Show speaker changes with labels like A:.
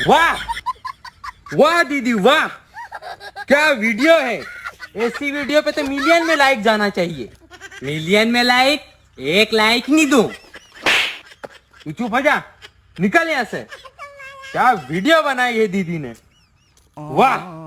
A: वाह वाह दीदी वाह, क्या वीडियो है। ऐसी वीडियो पे तो मिलियन में लाइक जाना चाहिए। मिलियन में लाइक, एक लाइक नहीं दूं। तू चुप हो जा, निकल यहाँ से। क्या वीडियो बनाई है दीदी ने, वाह।